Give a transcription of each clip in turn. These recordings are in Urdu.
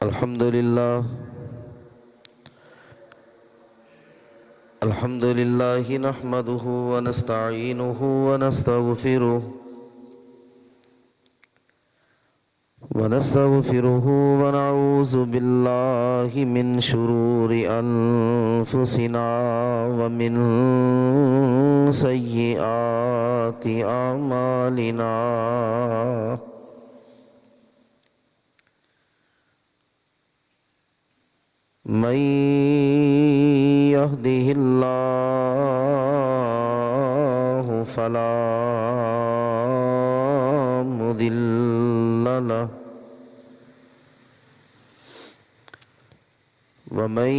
الحمد لله نحمده ونستعينه ونستغفره ونعوذ بالله من شرور أنفسنا ومن سيئات أعمالنا. من يهده الله فلا مضل له ومن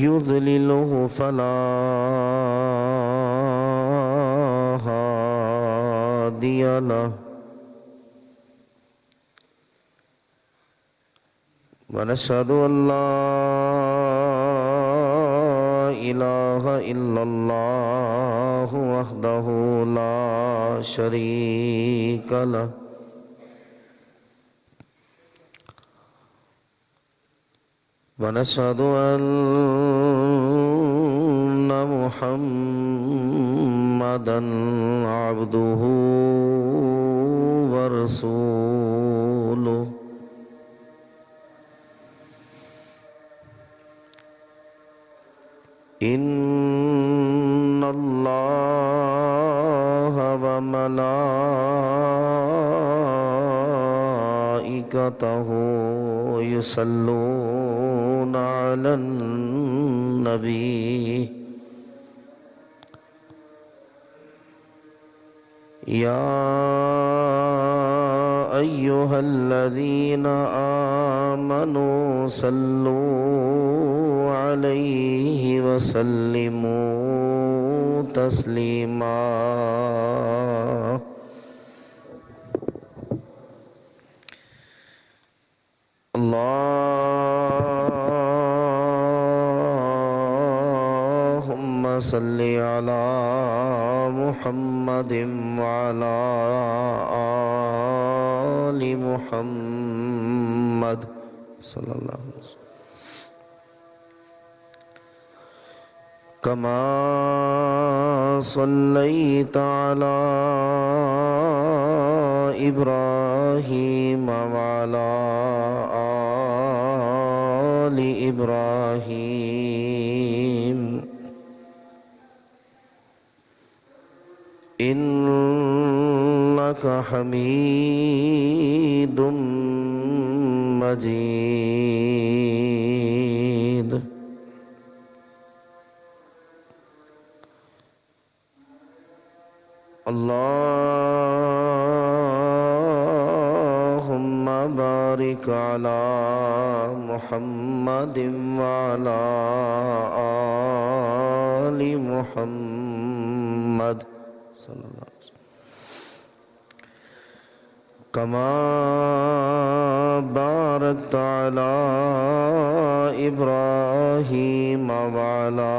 يضلله فلا هادي له. ونشهد أن لا إله إلا الله وحده لا شريك له ونشهد أن محمدًا عبده ورسوله. إن الله وملائكته يصلون على النبي. يا أيها الذين آمنوا صلوا عليه وسلموا تسليما. اللهم صل على محمد وعلى آل محمد صلى الله عليه وسلم كما صليت على إبراهيم وعلى آل إبراهيم إنك حميد مجيد. اللهم بارك على محمد وعلى آل محمد صلى الله عليه وسلم كما باركت على إبراهيم وعلى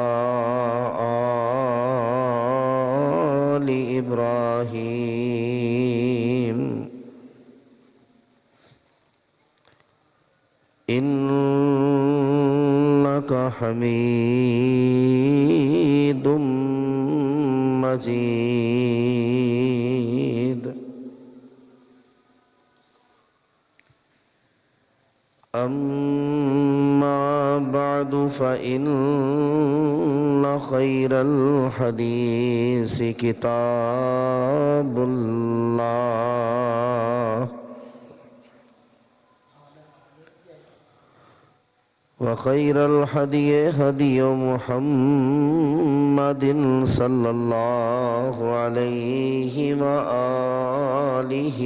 آل إبراهيم إنك حميد مجيد. أما بعد فإن خير الحديث كتاب الله وخير الهدي هدي محمد صلى الله عليه وآله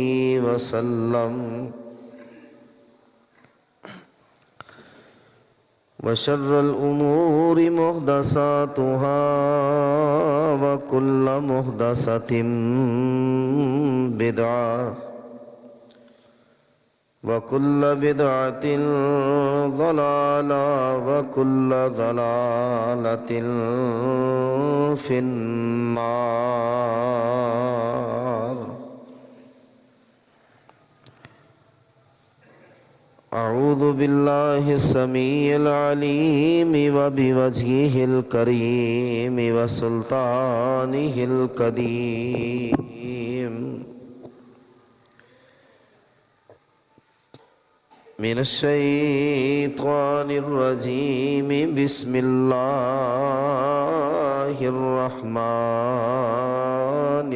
وسلم وشر الأمور محدثاتها وكل محدثة بدعة وكل بدعة ضلالة وكل ضلالة في النار. أعوذ بالله السميع العليم وبوجهه الكريم وسلطانه القديم من الشيطان الرجيم بسم الله الرحمن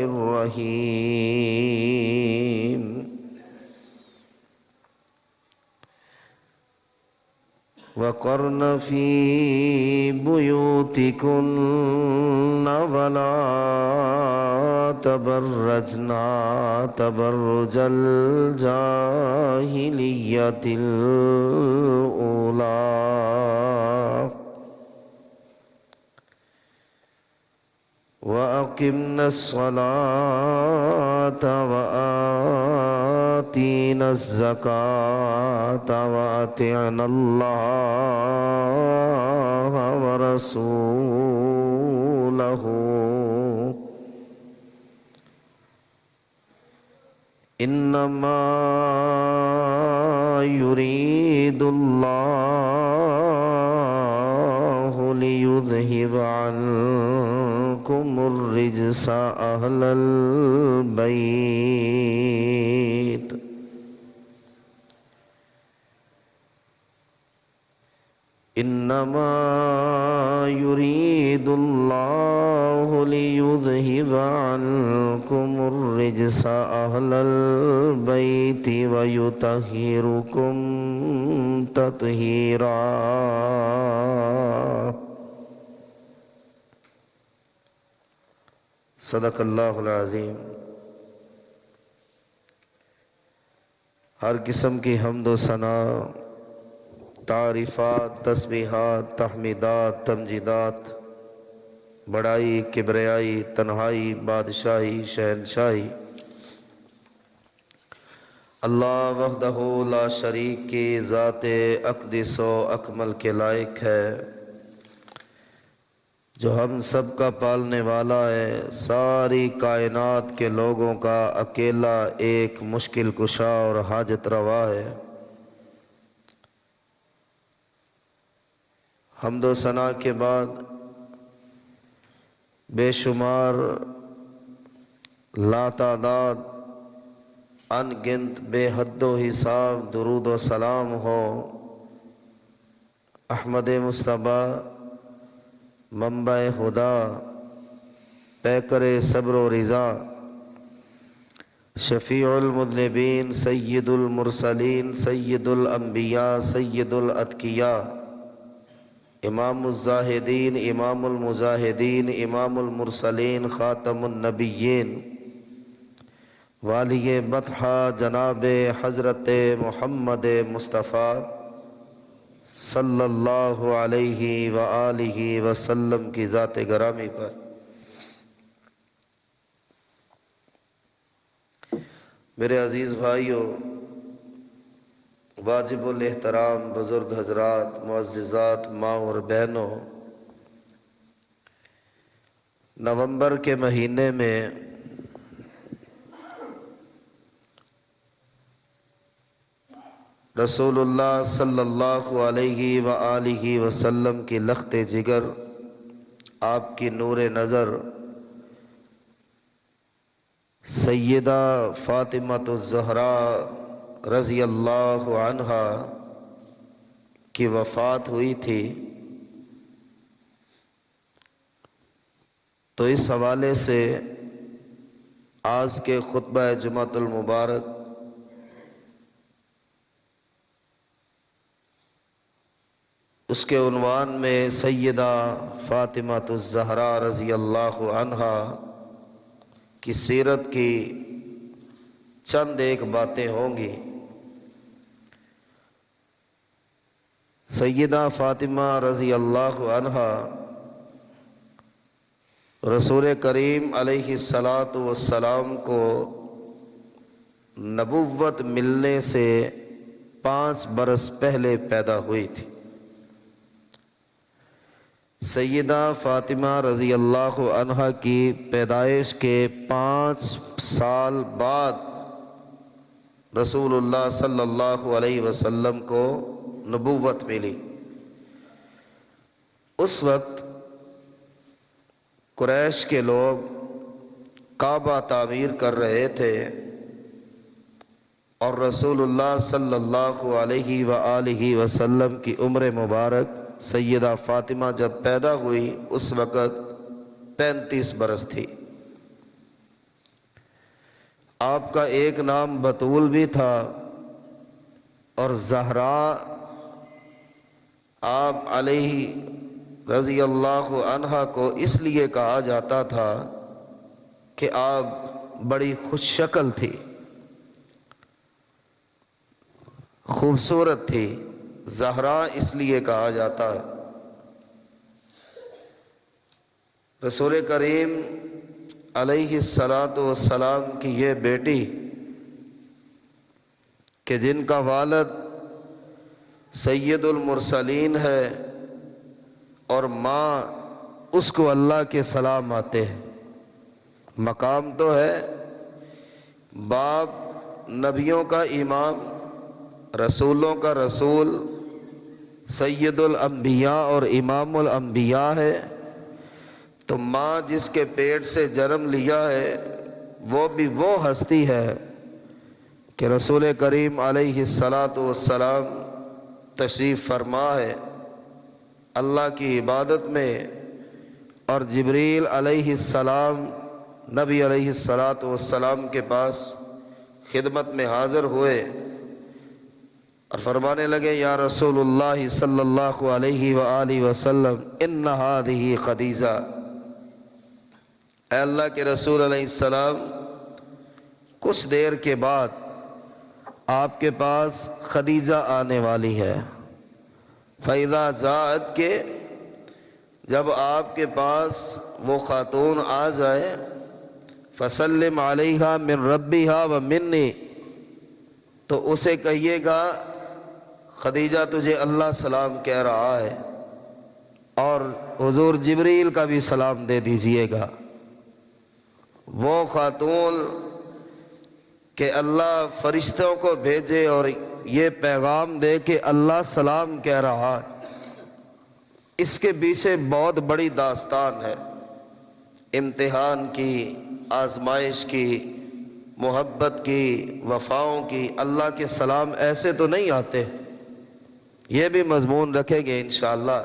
الرحيم وقرن في بيوتكن ولا تبرجن تبرج الجاهلية الأولى وأقمنا الصلاة وآتينا الزكاة وأطعنا الله ورسوله إنما يريد الله ليذهب عنكم الرجس أهل البيت إنما يريد الله ليذهب عنكم الرجس أهل البيت ويطهركم تطهيرا صدق اللہ العظیم۔ ہر قسم کی حمد و ثنا، تعریفات، تسبیحات، تحمیدات، تمجیدات، بڑائی، کبریائی، تنہائی، بادشاہی، شہنشاہی اللہ وحدہ لا شریک کی ذات اقدس و اکمل کے لائق ہے، جو ہم سب کا پالنے والا ہے، ساری کائنات کے لوگوں کا اکیلا ایک مشکل کشا اور حاجت روا ہے۔ حمد و ثنا کے بعد بے شمار لاتعداد ان گنت بے حد و حساب درود و سلام ہو احمد مصطفیٰ، منبع خدا، پیکر صبر و رضا، شفیع المذنبین، سید المرسلین، سید الانبیاء، سید الاتقیاء، امام الزاہدین، امام المجاہدین، امام المرسلین، خاتم النبیین، والی بطحہ جناب حضرت محمد مصطفیٰ صلی اللہ علیہ وآلہ وسلم کی ذات گرامی پر میرے عزیز بھائیوں، واجب الاحترام بزرگ حضرات، معززات، ماں اور بہنوں، نومبر کے مہینے میں رسول اللہ صلی اللہ علیہ وآلہ وسلم کی لخت جگر، آپ کی نور نظر سیدہ فاطمہ الزہراء رضی اللہ عنہا کی وفات ہوئی تھی، تو اس حوالے سے آج کے خطبہ جمعۃ المبارک اس کے عنوان میں سیدہ فاطمہ الزہراء رضی اللہ عنہا کی سیرت کی چند ایک باتیں ہوں گی۔ سیدہ فاطمہ رضی اللہ عنہا رسول کریم علیہ السلام کو نبوت ملنے سے 5 برس پہلے پیدا ہوئی تھی۔ سیدہ فاطمہ رضی اللہ عنہا کی پیدائش کے 5 سال بعد رسول اللہ صلی اللہ علیہ وسلم کو نبوت ملی، اس وقت قریش کے لوگ کعبہ تعمیر کر رہے تھے، اور رسول اللہ صلی اللہ علیہ وآلہ وسلم کی عمر مبارک سیدہ فاطمہ جب پیدا ہوئی اس وقت 35 برس تھی۔ آپ کا ایک نام بطول بھی تھا، اور زہرا آپ علیہ رضی اللہ عنہا کو اس لیے کہا جاتا تھا کہ آپ بڑی خوش شکل تھی، خوبصورت تھی، زہرا اس لیے کہا جاتا ہے۔ رسول کریم علیہ الصلاۃ والسلام کی یہ بیٹی کہ جن کا والد سید المرسلین ہے اور ماں اس کو اللہ کے سلام آتے ہیں، مقام تو ہے، باپ نبیوں کا امام، رسولوں کا رسول، سید الانبیاء اور امام الانبیاء ہے، تو ماں جس کے پیٹ سے جنم لیا ہے وہ بھی وہ ہستی ہے کہ رسول کریم علیہ الصلاۃ والسلام تشریف فرما ہے اللہ کی عبادت میں، اور جبریل علیہ السلام نبی علیہ الصلاۃ والسلام کے پاس خدمت میں حاضر ہوئے اور فرمانے لگے، یا رسول اللہ صلی اللہ علیہ وآلہ وسلم ان ہذہ خدیجہ، اے اللہ کے رسول علیہ السلام کچھ دیر کے بعد آپ کے پاس خدیجہ آنے والی ہے، فَإِذَا جَاءَتْ کے جب آپ کے پاس وہ خاتون آ جائے، فَسَلِّمْ عَلَيْهَا مِن رَبِّهَا وَمِنِّي، تو اسے کہیے گا خدیجہ تجھے اللہ سلام کہہ رہا ہے، اور حضور جبریل کا بھی سلام دے دیجئے گا۔ وہ خاتون کہ اللہ فرشتوں کو بھیجے اور یہ پیغام دے کہ اللہ سلام کہہ رہا ہے، اس کے پیچھے بہت بڑی داستان ہے، امتحان کی، آزمائش کی، محبت کی، وفاؤں کی۔ اللہ کے سلام ایسے تو نہیں آتے، یہ بھی مضمون رکھیں گے انشاءاللہ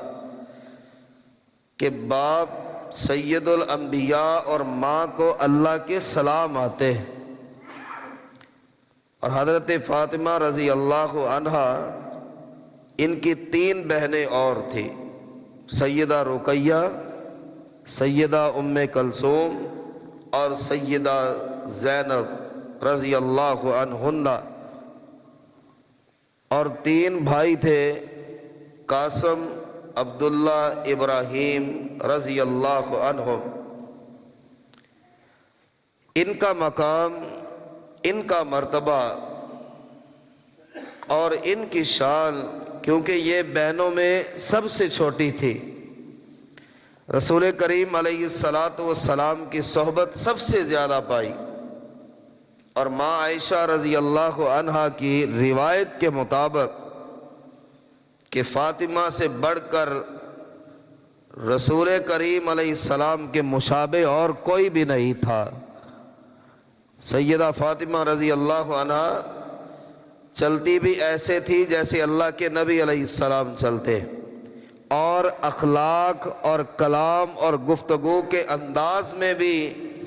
کہ باپ سید الانبیاء اور ماں کو اللہ کے سلام آتے ہیں۔ اور حضرت فاطمہ رضی اللہ عنہا ان کی 3 بہنیں اور تھیں، سیدہ رقیہ، سیدہ ام کلثوم اور سیدہ زینب رضی اللہ عنہن، اور 3 بھائی تھے، قاسم، عبداللہ، ابراہیم رضی اللہ عنہم۔ ان کا مقام، ان کا مرتبہ اور ان کی شان، کیونکہ یہ بہنوں میں سب سے چھوٹی تھی، رسول کریم علیہ الصلاۃ والسلام کی صحبت سب سے زیادہ پائی، اور ماں عائشہ رضی اللہ عنہا کی روایت کے مطابق کہ فاطمہ سے بڑھ کر رسول کریم علیہ السلام کے مشابہ اور کوئی بھی نہیں تھا۔ سیدہ فاطمہ رضی اللہ عنہا چلتی بھی ایسے تھی جیسے اللہ کے نبی علیہ السلام چلتے، اور اخلاق اور کلام اور گفتگو کے انداز میں بھی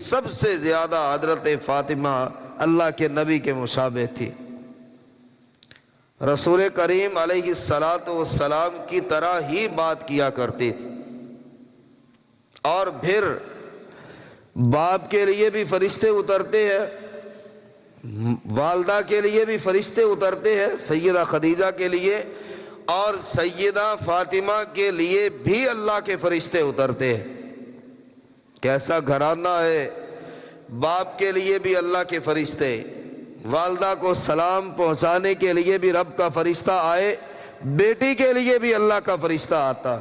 سب سے زیادہ حضرت فاطمہ اللہ کے نبی کے مشابہ تھی، رسول کریم علیہ الصلاۃ والسلام کی طرح ہی بات کیا کرتی تھی۔ اور پھر باپ کے لیے بھی فرشتے اترتے ہیں، والدہ کے لیے بھی فرشتے اترتے ہیں، سیدہ خدیجہ کے لیے، اور سیدہ فاطمہ کے لیے بھی اللہ کے فرشتے اترتے ہیں۔ کیسا گھرانہ ہے، باپ کے لیے بھی اللہ کے فرشتے، والدہ کو سلام پہنچانے کے لیے بھی رب کا فرشتہ آئے، بیٹی کے لیے بھی اللہ کا فرشتہ آتا۔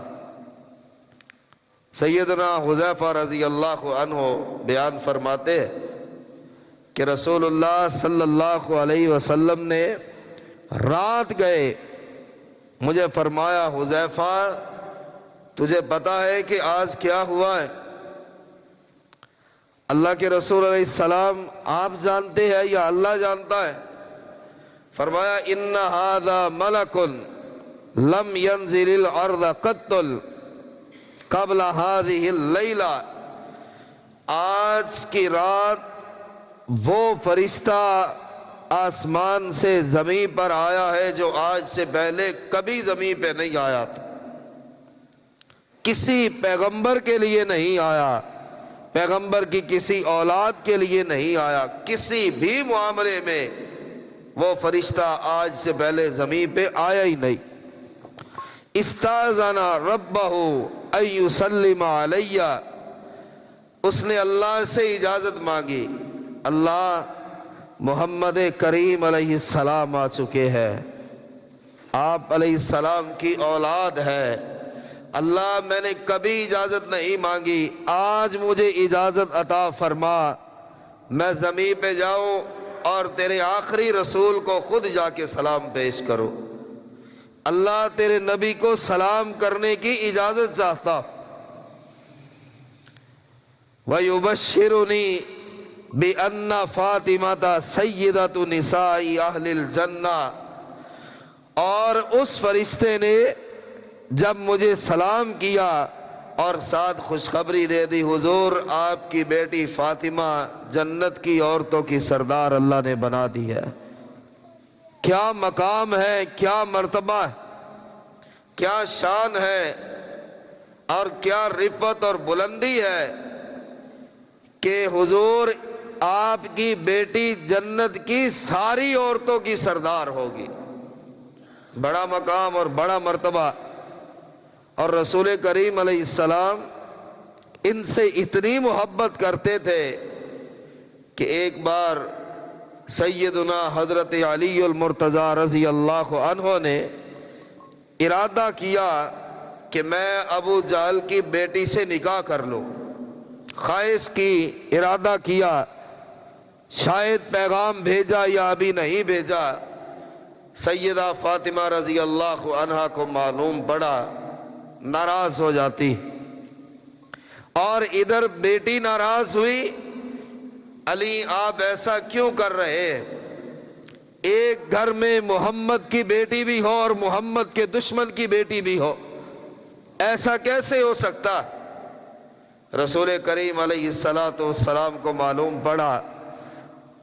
سیدنا حذیفہ رضی اللہ عنہ بیان فرماتے ہیں کہ رسول اللہ صلی اللہ علیہ وسلم نے رات گئے مجھے فرمایا حذیفہ تجھے پتا ہے کہ آج کیا ہوا ہے؟ اللہ کے رسول علیہ السلام آپ جانتے ہیں یا اللہ جانتا ہے؟ فرمایا ان ھذا ملک لم ينزل الارض قط قبل هذه اللیلہ، آج کی رات وہ فرشتہ آسمان سے زمین پر آیا ہے جو آج سے پہلے کبھی زمین پہ نہیں آیا تھا، کسی پیغمبر کے لیے نہیں آیا، پیغمبر کی کسی اولاد کے لیے نہیں آیا، کسی بھی معاملے میں وہ فرشتہ آج سے پہلے زمین پہ آیا ہی نہیں۔ استاذن ربہ ان یسلم علیہ، اس نے اللہ سے اجازت مانگی، اللہ محمد کریم علیہ السلام آ چکے ہیں، آپ علیہ السلام کی اولاد ہے، اللہ میں نے کبھی اجازت نہیں مانگی، آج مجھے اجازت عطا فرما، میں زمین پہ جاؤں اور تیرے آخری رسول کو خود جا کے سلام پیش کروں، اللہ تیرے نبی کو سلام کرنے کی اجازت چاہتا۔ وَيُبَشِّرُنِي بِأَنَّ فَاطِمَةَ سَيِّدَةُ نِسَاءِ أَهْلِ الْجَنَّةِ، اور اس فرشتے نے جب مجھے سلام کیا اور ساتھ خوشخبری دے دی، حضور آپ کی بیٹی فاطمہ جنت کی عورتوں کی سردار اللہ نے بنا دی ہے۔ کیا مقام ہے، کیا مرتبہ ہے، کیا شان ہے اور کیا رفعت اور بلندی ہے کہ حضور آپ کی بیٹی جنت کی ساری عورتوں کی سردار ہوگی، بڑا مقام اور بڑا مرتبہ۔ اور رسول کریم علیہ السلام ان سے اتنی محبت کرتے تھے کہ ایک بار سیدنا حضرت علی المرتضیٰ رضی اللہ عنہ نے ارادہ کیا کہ میں ابو جہل کی بیٹی سے نکاح کر لوں، خواہش کی، ارادہ کیا، شاید پیغام بھیجا یا ابھی نہیں بھیجا، سیدہ فاطمہ رضی اللہ عنہا کو معلوم پڑا، ناراض ہو جاتی، اور ادھر بیٹی ناراض ہوئی، علی آپ ایسا کیوں کر رہے ہیں؟ ایک گھر میں محمد کی بیٹی بھی ہو اور محمد کے دشمن کی بیٹی بھی ہو، ایسا کیسے ہو سکتا؟ رسول کریم علیہ السلام کو معلوم پڑا،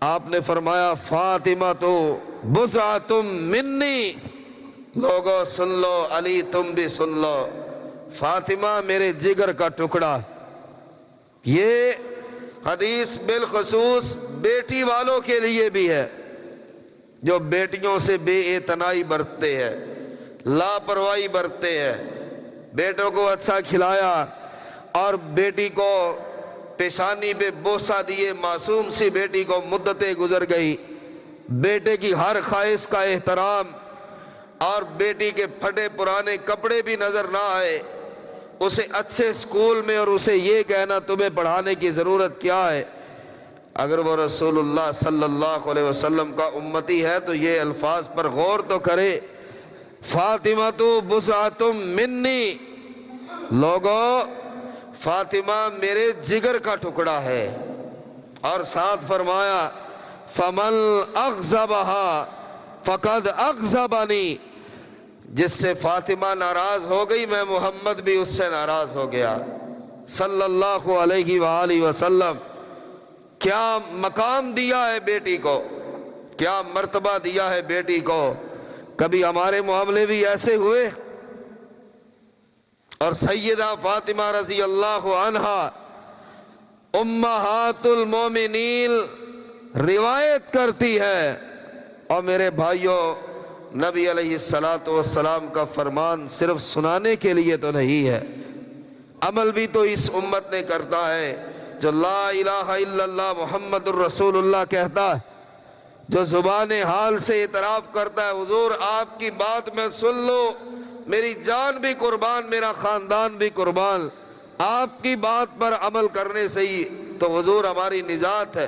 آپ نے فرمایا فاطمہ تو بضعۃ منی، لوگو سن لو، علی تم بھی سن لو، فاطمہ میرے جگر کا ٹکڑا۔ یہ حدیث بالخصوص بیٹی والوں کے لیے بھی ہے جو بیٹیوں سے بے اعتنائی برتتے ہیں، لاپرواہی برتتے ہیں، بیٹوں کو اچھا کھلایا اور بیٹی کو پیشانی پہ بوسہ دیے، معصوم سی بیٹی کو مدتیں گزر گئی، بیٹے کی ہر خواہش کا احترام، اور بیٹی کے پھٹے پرانے کپڑے بھی نظر نہ آئے، اسے اچھے اسکول میں، اور اسے یہ کہنا تمہیں پڑھانے کی ضرورت کیا ہے؟ اگر وہ رسول اللہ صلی اللہ علیہ وسلم کا امتی ہے تو یہ الفاظ پر غور تو کرے، فاطمہ تو بضعۃ منی، لوگو فاطمہ میرے جگر کا ٹکڑا ہے، اور ساتھ فرمایا فمن اغضبہا فقد اغضبنی، جس سے فاطمہ ناراض ہو گئی میں محمد بھی اس سے ناراض ہو گیا صلی اللہ علیہ وآلہ وسلم۔ کیا مقام دیا ہے بیٹی کو، کیا مرتبہ دیا ہے بیٹی کو۔ کبھی ہمارے معاملے بھی ایسے ہوئے؟ اور سیدہ فاطمہ رضی اللہ عنہا امہات المومنین روایت کرتی ہے، اور میرے بھائیوں نبی علیہ السلام کا فرمان صرف سنانے کے لیے تو نہیں ہے، عمل بھی تو اس امت نے کرتا ہے۔ جو لا الہ الا اللہ محمد الرسول اللہ کہتا ہے، جو زبان حال سے اعتراف کرتا ہے حضور آپ کی بات میں سن لو، میری جان بھی قربان، میرا خاندان بھی قربان، آپ کی بات پر عمل کرنے سے ہی تو حضور ہماری نجات ہے۔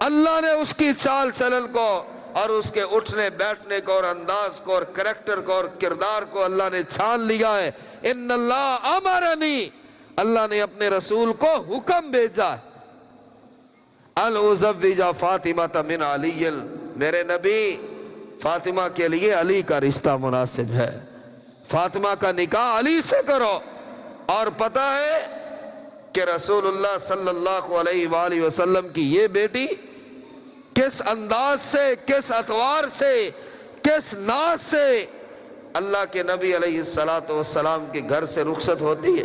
اللہ نے اس کی چال چلن کو اور اس کے اٹھنے بیٹھنے کو اور انداز کو اور کریکٹر کو اور کردار کو اللہ نے چھان لیا ہے۔ ان اللہ امرنی، اللہ نے اپنے رسول کو حکم بھیجا ہے، ان ازوج فاطمہ من علی، میرے نبی فاطمہ کے لیے علی کا رشتہ مناسب ہے، فاطمہ کا نکاح علی سے کرو۔ اور پتہ ہے کہ رسول اللہ صلی اللہ علیہ وآلہ وسلم کی یہ بیٹی کس انداز سے، کس اطوار سے، کس ناز سے اللہ کے نبی علیہ السلام کے گھر سے رخصت ہوتی ہے۔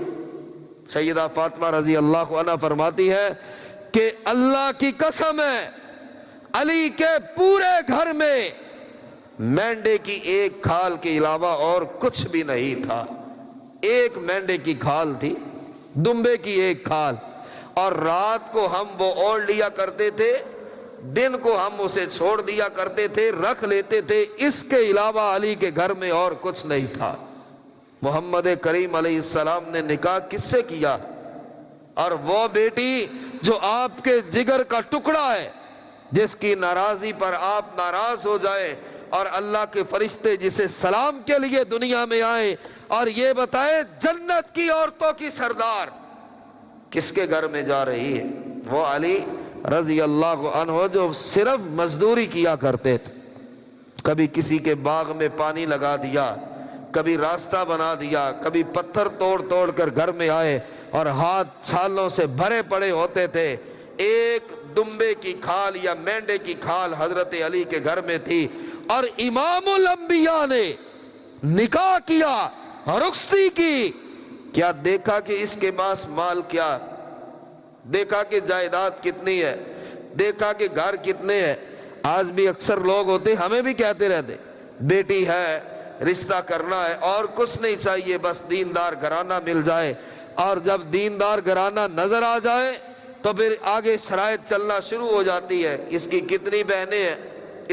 سیدہ فاطمہ رضی اللہ عنہ فرماتی ہے کہ اللہ کی قسم ہے، علی کے پورے گھر میں مینڈے کی ایک کھال کے علاوہ اور کچھ بھی نہیں تھا۔ ایک مینڈے کی کھال تھی، دمبے کی ایک کھال، اور رات کو ہم وہ اوڑھ لیا کرتے تھے، دن کو ہم اسے چھوڑ دیا کرتے تھے، رکھ لیتے تھے، اس کے علاوہ علی کے گھر میں اور کچھ نہیں تھا۔ محمد کریم علیہ السلام نے نکاح کس سے کیا؟ اور وہ بیٹی جو آپ کے جگر کا ٹکڑا ہے، جس کی ناراضی پر آپ ناراض ہو جائے اور اللہ کے فرشتے جسے سلام کے لیے دنیا میں آئے اور یہ بتائے جنت کی عورتوں کی سردار کس کے گھر میں جا رہی ہے، وہ علی رضی اللہ عنہ، جو صرف مزدوری کیا کرتے تھے، کبھی کسی کے باغ میں پانی لگا دیا، کبھی راستہ بنا دیا، کبھی پتھر توڑ توڑ کر گھر میں آئے اور ہاتھ چھالوں سے بھرے پڑے ہوتے تھے۔ ایک دمبے کی کھال یا مینڈے کی کھال حضرت علی کے گھر میں تھی، اور امام الانبیاء نے نکاح کیا، رخصتی کی۔ کیا دیکھا کہ اس کے پاس مال کیا، دیکھا کہ جائیداد کتنی ہے، دیکھا کہ گھر کتنے ہیں۔ آج بھی اکثر لوگ ہوتے، ہمیں بھی کہتے رہتے بیٹی ہے، رشتہ کرنا ہے، اور کچھ نہیں چاہیے، بس دیندار گھرانہ مل جائے۔ اور جب دیندار گھرانہ نظر آ جائے تو پھر آگے شرائط چلنا شروع ہو جاتی ہے، اس کی کتنی بہنیں ہیں،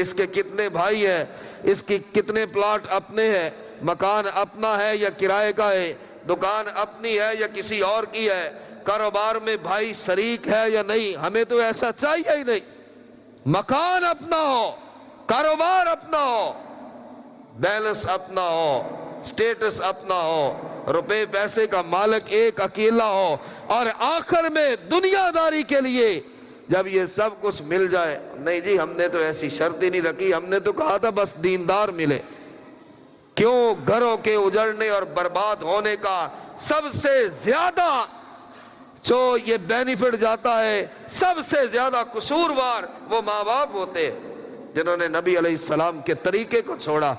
اس کے کتنے بھائی ہیں، اس کی کتنے پلاٹ اپنے ہیں، مکان اپنا ہے یا کرائے کا ہے، دکان اپنی ہے یا کسی اور کی ہے، کاروبار میں بھائی شریک ہے یا نہیں۔ ہمیں تو ایسا چاہیے ہی نہیں، مکان اپنا ہو، کاروبار اپنا ہو، بیلنس اپنا ہو، سٹیٹس اپنا ہو، روپے پیسے کا مالک ایک اکیلا ہو، اور آخر میں دنیا داری کے لیے جب یہ سب کچھ مل جائے، نہیں جی ہم نے تو ایسی شرط ہی نہیں رکھی، ہم نے تو کہا تھا بس دیندار ملے۔ کیوں؟ گھروں کے اجڑنے اور برباد ہونے کا سب سے زیادہ جو یہ بینیفٹ جاتا ہے، سب سے زیادہ قصوروار وہ ماں باپ ہوتے ہیں جنہوں نے نبی علیہ السلام کے طریقے کو چھوڑا۔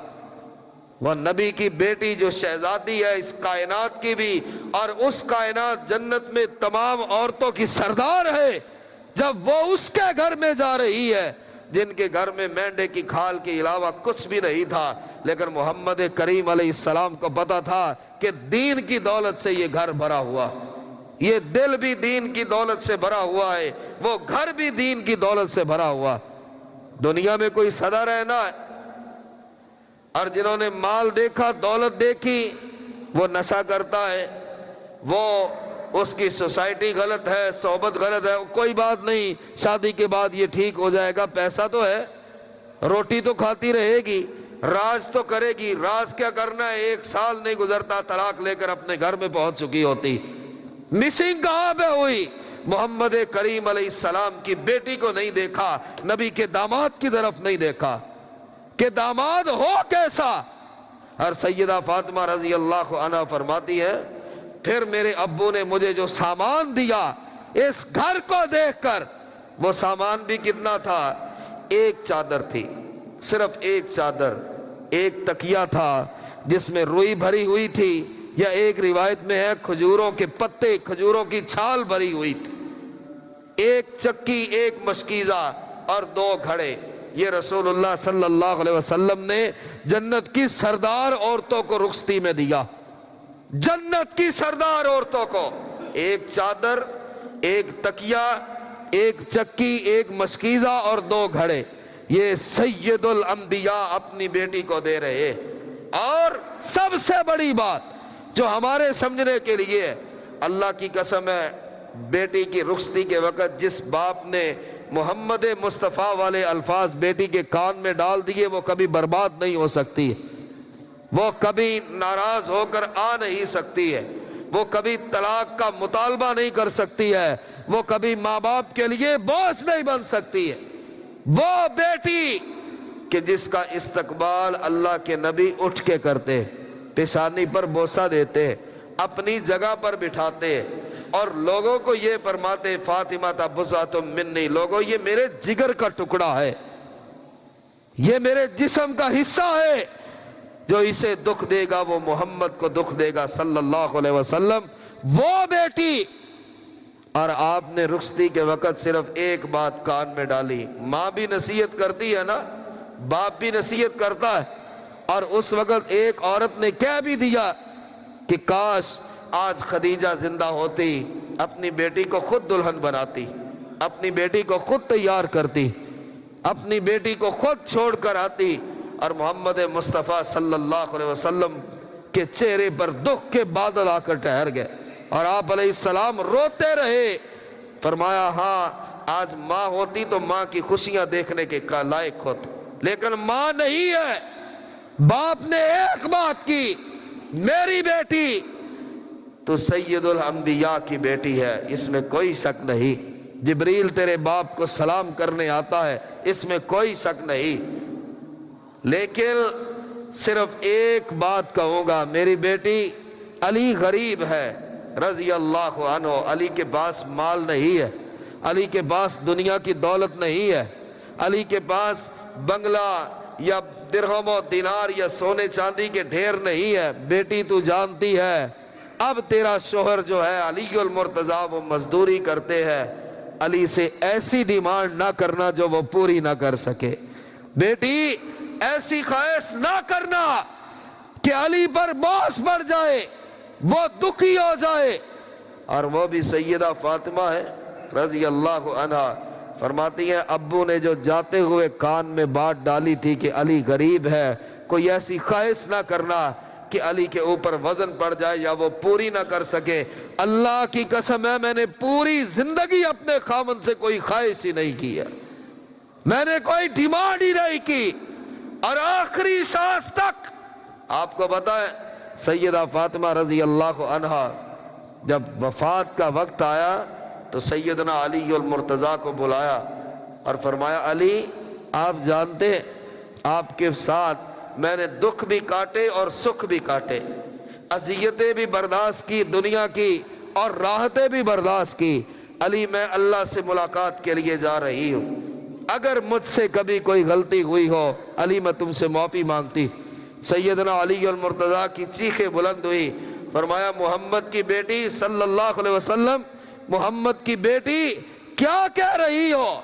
وہ نبی کی بیٹی جو شہزادی ہے اس کائنات کی بھی، اور اس کائنات جنت میں تمام عورتوں کی سردار ہے، جب وہ اس کے گھر میں جا رہی ہے جن کے گھر میں مینڈے کی کھال کے علاوہ کچھ بھی نہیں تھا، لیکن محمد کریم علیہ السلام کو پتا تھا کہ دین کی دولت سے یہ گھر بھرا ہوا، یہ دل بھی دین کی دولت سے بھرا ہوا ہے، وہ گھر بھی دین کی دولت سے بھرا ہوا۔ دنیا میں کوئی سدا رہنا ہے، اور جنہوں نے مال دیکھا، دولت دیکھی، وہ نشہ کرتا ہے، وہ اس کی سوسائٹی غلط ہے، صحبت غلط ہے، کوئی بات نہیں، شادی کے بعد یہ ٹھیک ہو جائے گا، پیسہ تو ہے، روٹی تو کھاتی رہے گی، راز تو کرے گی۔ راز کیا کرنا ہے، 1 سال نہیں گزرتا طلاق لے کر اپنے گھر میں پہنچ چکی ہوتی۔ مسنگ کہاں پہ ہوئی؟ محمد کریم علیہ السلام کی بیٹی کو نہیں دیکھا، نبی کے داماد کی طرف نہیں دیکھا کہ داماد ہو کیسا۔ اور سیدہ فاطمہ رضی اللہ عنہ فرماتی ہے، پھر میرے ابو نے مجھے جو سامان دیا اس گھر کو دیکھ کر، وہ سامان بھی کتنا تھا، ایک چادر تھی، صرف ایک چادر، ایک تکیہ تھا جس میں روئی بھری ہوئی تھی، یا ایک روایت میں ہے کھجوروں کے پتے، کھجوروں کی چھال بھری ہوئی تھی، ایک چکی، ایک مشکیزہ اور 2 گھڑے۔ یہ رسول اللہ صلی اللہ علیہ وسلم نے جنت کی سردار عورتوں کو رخصتی میں دیا، جنت کی سردار عورتوں کو، ایک چادر، ایک تکیہ، ایک چکی، ایک مشکیزہ اور 2 گھڑے۔ یہ سید الانبیاء اپنی بیٹی کو دے رہے۔ اور سب سے بڑی بات جو ہمارے سمجھنے کے لیے، اللہ کی قسم ہے، بیٹی کی رخصتی کے وقت جس باپ نے محمد مصطفیٰ والے الفاظ بیٹی کے کان میں ڈال دیے، وہ کبھی برباد نہیں ہو سکتی ہے، وہ کبھی ناراض ہو کر آ نہیں سکتی ہے، وہ کبھی طلاق کا مطالبہ نہیں کر سکتی ہے، وہ کبھی ماں باپ کے لیے بوجھ نہیں بن سکتی ہے۔ وہ بیٹی کہ جس کا استقبال اللہ کے نبی اٹھ کے کرتے، پیشانی پر بوسہ دیتے، اپنی جگہ پر بٹھاتے اور لوگوں کو یہ فرماتے فاطمہ بضعۃ منی، لوگوں یہ میرے جگر کا ٹکڑا ہے، یہ میرے جسم کا حصہ ہے، جو اسے دکھ دے گا وہ محمد کو دکھ دے گا صلی اللہ علیہ وسلم۔ وہ بیٹی، اور آپ نے رخصتی کے وقت صرف ایک بات کان میں ڈالی، ماں بھی نصیحت کرتی ہے نا، باپ بھی نصیحت کرتا ہے، اور اس وقت ایک عورت نے کہہ بھی دیا کہ کاش آج خدیجہ زندہ ہوتی، اپنی بیٹی کو خود دلہن بناتی، اپنی بیٹی کو خود تیار کرتی، اپنی بیٹی کو خود چھوڑ کر آتی، اور محمد مصطفیٰ صلی اللہ علیہ وسلم کے چہرے پر دکھ کے بادل آ کر ٹھہر گئے، اور آپ علیہ السلام روتے رہے۔ فرمایا ہاں آج ماں ہوتی تو ماں کی خوشیاں دیکھنے کے لائق ہوتی، لیکن ماں نہیں ہے۔ باپ نے ایک بات کی، میری بیٹی تو سید الانبیاء کی بیٹی ہے، اس میں کوئی شک نہیں، جبریل تیرے باپ کو سلام کرنے آتا ہے، اس میں کوئی شک نہیں، لیکن صرف ایک بات کہوں گا، میری بیٹی علی غریب ہے رضی اللہ عنہ، علی کے پاس مال نہیں ہے، علی کے پاس دنیا کی دولت نہیں ہے، علی کے پاس بنگلہ یا درہم و دینار یا سونے چاندی کے ڈھیر نہیں ہے۔ بیٹی تو جانتی ہے اب تیرا شوہر جو ہے علی المرتضیٰ وہ مزدوری کرتے ہیں، علی سے ایسی ڈیمانڈ نہ کرنا جو وہ پوری نہ کر سکے، بیٹی ایسی خواہش نہ کرنا کہ علی پر بوجھ پڑ جائے، وہ دکھی ہو جائے۔ اور وہ بھی سیدہ فاطمہ ہے رضی اللہ عنہا، فرماتی ہیں ابو نے جو جاتے ہوئے کان میں بات ڈالی تھی کہ علی غریب ہے، کوئی ایسی خواہش نہ کرنا کہ علی کے اوپر وزن پڑ جائے یا وہ پوری نہ کر سکے۔ اللہ کی قسم ہے میں نے پوری زندگی اپنے خامن سے کوئی خواہش ہی نہیں کی ہے، میں نے کوئی ڈیمانڈ ہی نہیں کی، اور آخری سانس تک آپ کو بتائیں سیدہ فاطمہ رضی اللہ عنہا جب وفات کا وقت آیا تو سیدنا علی المرتضیٰ کو بلایا اور فرمایا علی آپ جانتے آپ کے ساتھ میں نے دکھ بھی کاٹے اور سکھ بھی کاٹے، اذیتیں بھی برداشت کی دنیا کی اور راحتیں بھی برداشت کی، علی میں اللہ سے ملاقات کے لیے جا رہی ہوں، اگر مجھ سے کبھی کوئی غلطی ہوئی ہو علی میں تم سے معافی مانگتی۔ سیدنا علی المرتضیٰ کی چیخیں بلند ہوئی، فرمایا محمد کی بیٹی صلی اللہ علیہ وسلم، محمد کی بیٹی کیا کہہ رہی ہو؟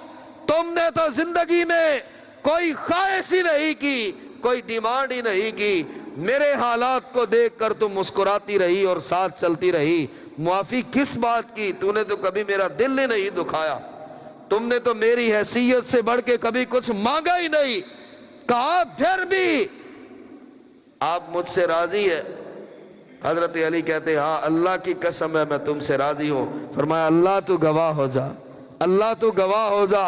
تم نے تو زندگی میں کوئی خواہش ہی نہیں کی، کوئی ڈیمانڈ ہی نہیں کی، میرے حالات کو دیکھ کر تم مسکراتی رہی اور ساتھ چلتی رہی، معافی کس بات کی؟ تو نے تو کبھی میرا دل ہی نہیں دکھایا، تم نے تو میری حیثیت سے بڑھ کے کبھی کچھ مانگا ہی نہیں۔ کہا پھر بھی آپ مجھ سے راضی ہے؟ حضرت علی کہتے ہاں اللہ کی قسم ہے میں تم سے راضی ہوں۔ فرمایا اللہ تو گواہ ہو جا، اللہ تو گواہ ہو جا،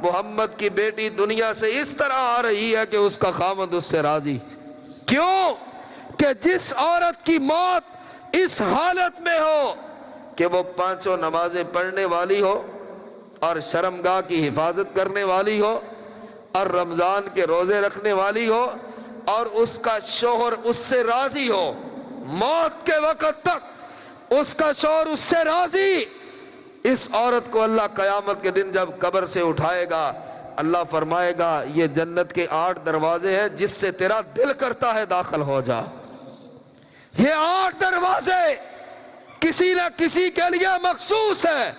محمد کی بیٹی دنیا سے اس طرح آ رہی ہے کہ اس کا خامد اس سے راضی۔ کیوں کہ جس عورت کی موت اس حالت میں ہو کہ وہ پانچوں نمازیں پڑھنے والی ہو اور شرمگاہ کی حفاظت کرنے والی ہو اور رمضان کے روزے رکھنے والی ہو اور اس کا شوہر اس سے راضی ہو، موت کے وقت تک اس کا شوہر اس سے راضی، اس عورت کو اللہ قیامت کے دن جب قبر سے اٹھائے گا اللہ فرمائے گا یہ جنت کے 8 دروازے ہیں جس سے تیرا دل کرتا ہے داخل ہو جا۔ یہ 8 دروازے کسی نہ کسی کے لیے مخصوص ہے،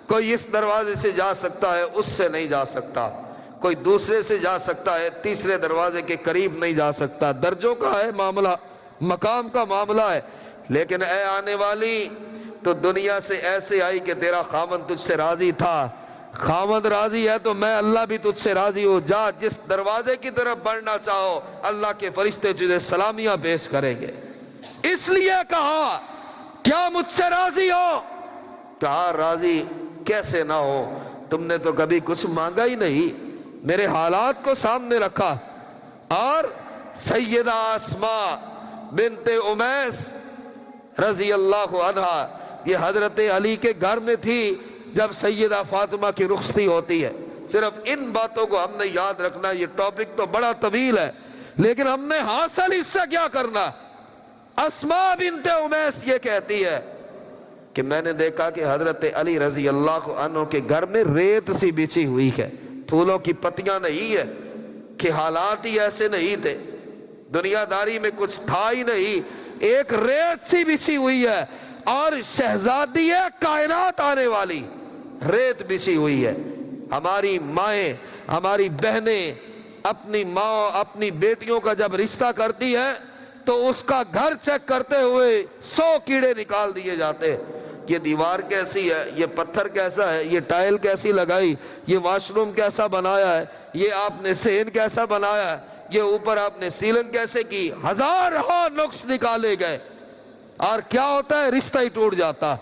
کوئی اس دروازے سے جا سکتا ہے اس سے نہیں جا سکتا، کوئی دوسرے سے جا سکتا ہے تیسرے دروازے کے قریب نہیں جا سکتا، درجوں کا ہے معاملہ، مقام کا معاملہ ہے۔ لیکن اے آنے والی تو دنیا سے ایسے آئی کہ تیرا خامن تجھ سے راضی تھا، خامن راضی ہے تو میں اللہ بھی تجھ سے راضی ہوں، جا جس دروازے کی طرف بڑھنا چاہو اللہ کے فرشتے تجھے سلامیاں پیش کریں گے۔ اس لیے کہا کیا مجھ سے راضی ہو؟ کہا راضی کیسے نہ ہو، تم نے تو کبھی کچھ مانگا ہی نہیں، میرے حالات کو سامنے رکھا۔ اور سیدہ اسماء بنت امیس رضی اللہ عنہا، یہ حضرت علی کے گھر میں تھی جب سیدہ فاطمہ کی رخصتی ہوتی ہے۔ صرف ان باتوں کو ہم نے یاد رکھنا، یہ ٹاپک تو بڑا طویل ہے لیکن ہم نے حاصل اس سے کیا کرنا۔ اسماء بنت امیس یہ کہتی ہے کہ میں نے دیکھا کہ حضرت علی رضی اللہ عنہ کے گھر میں ریت سی بچھی ہوئی ہے، پھولوں کی پتیاں نہیں ہے، کہ حالات ہی ایسے نہیں تھے، دنیا داری میں کچھ تھا ہی نہیں، ایک ریت سی بچھی ہوئی ہے اور شہزادی کائنات آنے والی ریت بچھی ہوئی ہے۔ ہماری مائیں، ہماری بہنیں اپنی ماں اپنی بیٹیوں کا جب رشتہ کرتی ہے تو اس کا گھر چیک کرتے ہوئے 100 کیڑے نکال دیے جاتے ہیں۔ یہ دیوار کیسی ہے، یہ پتھر کیسا ہے، یہ ٹائل کیسی لگائی، یہ واش روم کیسا بنایا ہے، یہ آپ نے صحن کیسا بنایا ہے، یہ اوپر آپ نے سیلنگ کیسے کی، ہزاروں نقص نکالے گئے، اور کیا ہوتا ہے، رشتہ ہی ٹوٹ جاتا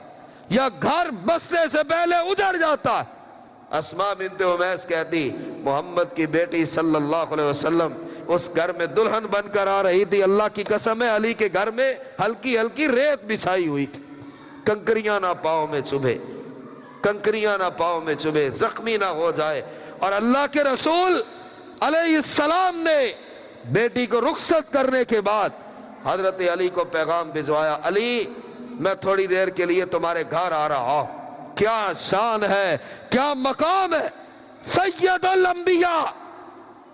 یا گھر بسنے سے پہلے اجڑ جاتا۔ اسماء بنت امیس کہتی محمد کی بیٹی صلی اللہ علیہ وسلم اس گھر میں دلہن بن کر آ رہی تھی، اللہ کی قسم ہے علی کے گھر میں ہلکی ہلکی ریت بچھائی ہوئی تھی، کنکریاں نہ پاؤں میں چبھے، کنکریاں نہ پاؤں میں چبھے، زخمی نہ ہو جائے۔ اور اللہ کے رسول علیہ السلام نے بیٹی کو رخصت کرنے کے بعد حضرت علی کو پیغام بھجوایا، علی میں تھوڑی دیر کے لیے تمہارے گھر آ رہا ہوں۔ کیا شان ہے، کیا مقام ہے، سید الانبیاء